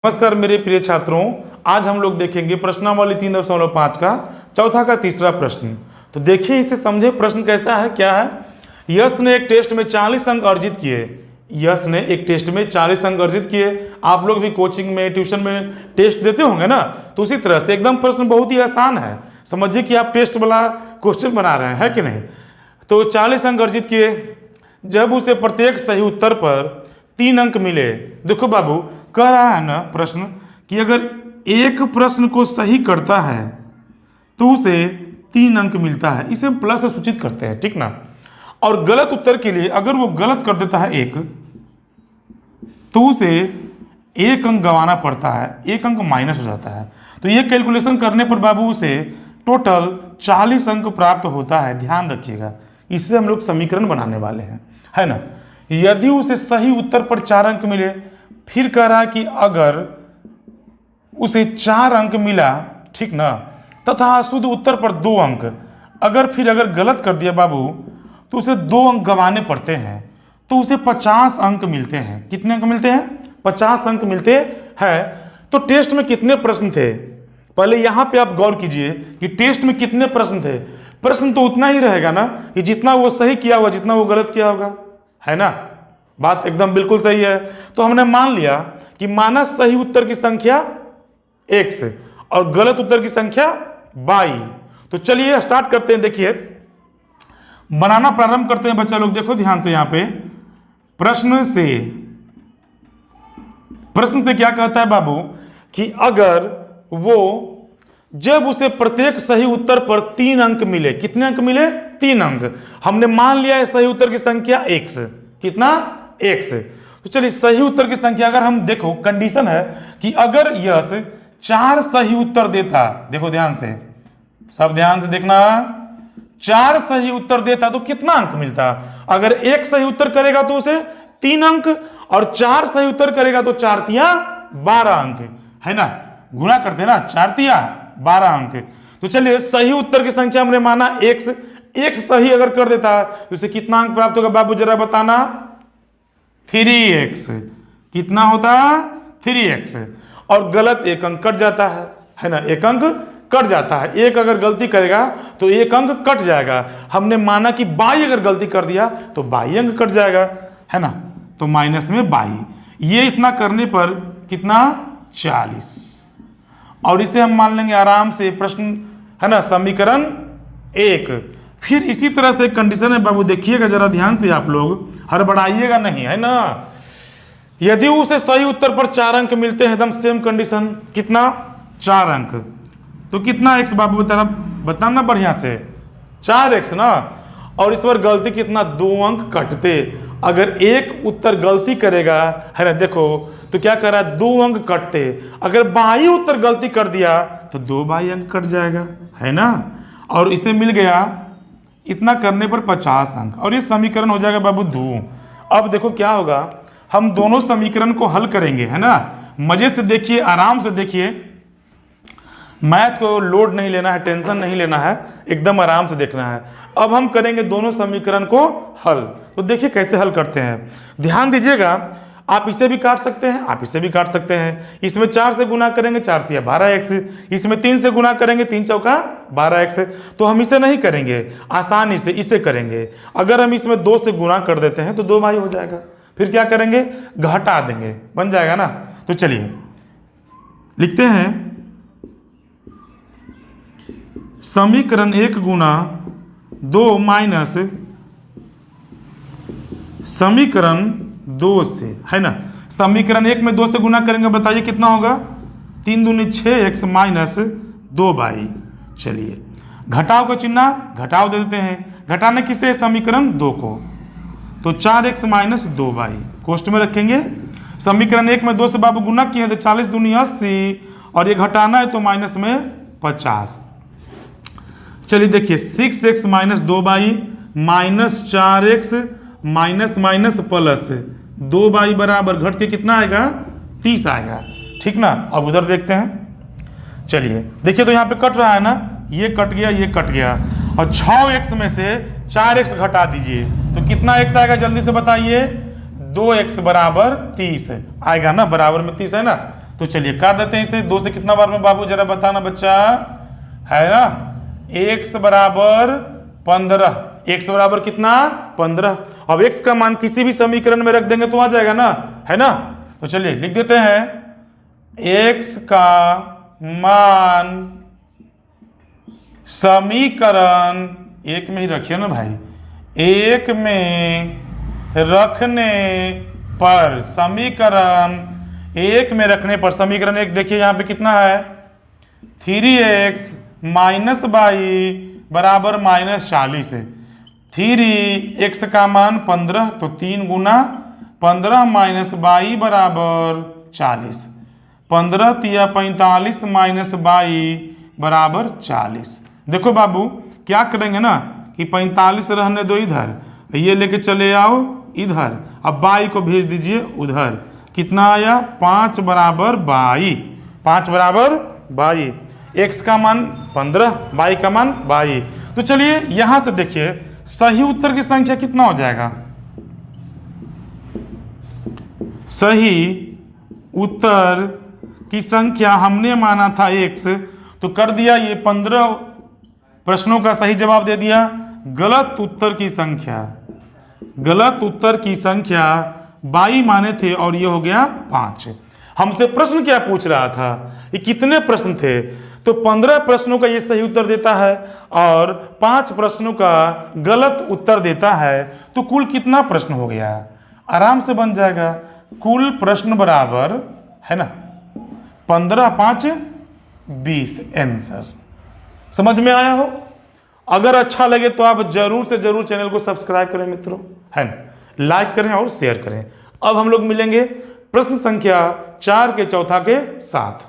नमस्कार मेरे प्रिय छात्रों, आज हम लोग देखेंगे प्रश्नावली 3.5 का चौथा का तीसरा प्रश्न। तो देखिए, इसे समझे प्रश्न कैसा है, क्या है। यश ने एक टेस्ट में 40 अंक अर्जित किए। यश ने एक टेस्ट में 40 अंक अर्जित किए। आप लोग भी कोचिंग में, ट्यूशन में टेस्ट देते होंगे ना, तो उसी तरह से एकदम प्रश्न बहुत ही आसान है। समझिए कि आप टेस्ट वाला क्वेश्चन बना रहे हैं, है कि नहीं। तो 40 अंक अर्जित किए। जब उसे प्रत्येक सही उत्तर पर 3 अंक मिले। देखो बाबू, कह रहा है ना प्रश्न कि अगर एक प्रश्न को सही करता है तो उसे 3 अंक मिलता है। इसे हम प्लस से सूचित करते हैं, ठीक ना। और गलत उत्तर के लिए अगर वो गलत कर देता है एक, तो उसे 1 अंक गंवाना पड़ता है, 1 अंक माइनस हो जाता है। तो ये कैलकुलेशन करने पर बाबू उसे टोटल 40 अंक प्राप्त होता है। ध्यान रखिएगा, इससे हम लोग समीकरण बनाने वाले हैं, है ना। यदि उसे सही उत्तर पर 4 अंक मिले, फिर कह रहा है कि अगर उसे 4 अंक मिला, ठीक ना, तथा शुद्ध उत्तर पर 2 अंक, अगर गलत कर दिया बाबू तो उसे 2 अंक गंवाने पड़ते हैं, तो उसे 50 अंक मिलते हैं। कितने अंक मिलते हैं? 50 अंक मिलते हैं। तो टेस्ट में कितने प्रश्न थे, पहले यहां पे आप गौर कीजिए कि टेस्ट में कितने प्रश्न थे। प्रश्न तो उतना ही रहेगा ना कि जितना वो सही किया होगा, जितना वो गलत किया होगा, है ना। बात एकदम बिल्कुल सही है। तो हमने मान लिया कि माना सही उत्तर की संख्या x और गलत उत्तर की संख्या y। तो चलिए स्टार्ट करते हैं। देखिए, बनाना प्रारंभ करते हैं बच्चा लोग। देखो ध्यान से, यहां पे प्रश्न से क्या कहता है बाबू कि अगर वो जब उसे प्रत्येक सही उत्तर पर 3 अंक मिले। कितने अंक मिले? 3 अंक। हमने मान लिया है सही उत्तर की संख्या x। कितना? x। तो चलिए, सही उत्तर की संख्या अगर हम देखो, कंडीशन है कि अगर यश 4 सही उत्तर देता, देखो ध्यान से, सब ध्यान से देखना, 4 सही उत्तर देता तो कितना अंक मिलता। अगर 1 सही उत्तर करेगा तो उसे 3 अंक, और 4 सही उत्तर करेगा तो 4 तिया 12 अंक, है ना। गुणा करते ना, 4 तिया 12 अंक। तो चलिए, सही उत्तर की संख्या हमने माना x। x सही अगर कर देता तो उसे कितना अंक प्राप्त होगा बाबू, जरा बताना। 3x। कितना होता? 3x। और गलत 1 अंक कट जाता है ना, 1 अंक कट जाता है। एक अगर गलती करेगा तो 1 अंक कट जाएगा। हमने माना कि बाई अगर गलती कर दिया तो 22 अंक कट जाएगा, है ना। तो माइनस में 22। ये इतना करने पर कितना? 40। और इसे हम मान लेंगे आराम से प्रश्न, है ना, समीकरण 1। फिर इसी तरह से कंडीशन है बाबू, देखिएगा जरा ध्यान से, आप लोग हड़बड़ाइएगा नहीं, है ना। यदि उसे सही उत्तर पर 4 अंक मिलते हैं, एकदम सेम कंडीशन। कितना? 4 अंक। तो कितना x बाबू बताना बढ़िया से, 4x ना। और इस पर गलती कितना? 2 अंक कटते। अगर एक उत्तर गलती करेगा, है ना, देखो तो क्या कर रहा है, 2 अंक कटते। अगर बाई उत्तर गलती कर दिया तो 2 बाई अंक कट जाएगा, है ना। और इसे मिल गया इतना करने पर 50 अंक, और ये समीकरण हो जाएगा बाबू 2। अब देखो क्या होगा, हम दोनों समीकरण को हल करेंगे, है ना। मजे से देखिए, आराम से देखिए, मैथ को लोड नहीं लेना है, टेंशन नहीं लेना है, एकदम आराम से देखना है। अब हम करेंगे दोनों समीकरण को हल। तो देखिए कैसे हल करते हैं, ध्यान दीजिएगा। आप इसे भी काट सकते हैं, आप इसे भी काट सकते हैं। इसमें 4 से गुना करेंगे, 4 तिया 12x। इसमें 3 से गुना करेंगे, 3 चौका 12x। तो हम इसे नहीं करेंगे, आसानी से इसे करेंगे। अगर हम इसमें 2 से गुना कर देते हैं तो 2 बाई हो जाएगा। फिर क्या करेंगे, घटा देंगे, बन जाएगा ना। तो चलिए लिखते हैं, समीकरण 1 गुना 2 माइनस समीकरण 2 से, है ना। समीकरण 1 में 2 से गुना करेंगे, बताइए कितना होगा? 3 दूनी 6x माइनस 2 बाई। चलिए, घटाव का चिन्ह घटाव दे देते हैं। घटाने किसे? समीकरण 2 को। तो 4x माइनस 2 बाई कोष्ठ में रखेंगे। समीकरण 1 में 2 से बाबू गुना किए तो 40 दूनी 80, और ये घटाना है तो माइनस में 50। चलिए देखिए, 6x minus 2 by minus 4x minus minus plus 2 by बराबर घट के कितना आएगा? 30 आएगा, ठीक ना। अब उधर देखते हैं। चलिए देखिए, तो यहाँ पे कट रहा है ना, ये कट गया, ये कट गया, और 6x में से 4x घटा दीजिए तो कितना x आएगा, जल्दी से बताइए। 2x बराबर 30 आएगा ना, बराबर में 30 है ना। तो चलिए काट देते हैं इसे। 2 से कितना बार में बाबू जरा बताना बच्चा, है ना, x बराबर 15, x बराबर कितना 15। अब x का मान किसी भी समीकरण में रख देंगे तो आ जाएगा ना, है ना। तो चलिए लिख देते हैं x का मान समीकरण 1 में ही रखिए ना भाई, 1 में रखने पर, समीकरण 1 में रखने पर, समीकरण 1 देखिए यहां पे कितना है, 3x माइनस वाई बराबर -40 है। 3x का मान 15, तो 3 गुना 15 माइनस वाई बराबर 40, 15 तिया 45 माइनस वाई बराबर 40। देखो बाबू क्या करेंगे ना कि 45 रहने दो इधर, ये लेके चले आओ इधर, अब बाई को भेज दीजिए उधर। कितना आया 5 बराबर बाई, 5 बराबर बाई, x का मान 15, बाई का मान बाई। तो चलिए यहां से देखिए सही उत्तर की संख्या कितना हो जाएगा, सही उत्तर की संख्या हमने माना था x, तो कर दिया ये 15 प्रश्नों का सही जवाब दे दिया। गलत उत्तर की संख्या, गलत उत्तर की संख्या 22 माने थे और ये हो गया 5। हमसे प्रश्न क्या पूछ रहा था, ये कितने प्रश्न थे, तो 15 प्रश्नों का ये सही उत्तर देता है और 5 प्रश्नों का गलत उत्तर देता है, तो कुल कितना प्रश्न हो गया, आराम से बन जाएगा। कुल प्रश्न बराबर है ना 15 5 20 आंसर। समझ में आया हो? अगर अच्छा लगे तो आप जरूर से जरूर चैनल को सब्सक्राइब करें मित्रों, है ना, लाइक करें और शेयर करें। अब हम लोग मिलेंगे प्रश्न संख्या 4 के चौथा के साथ।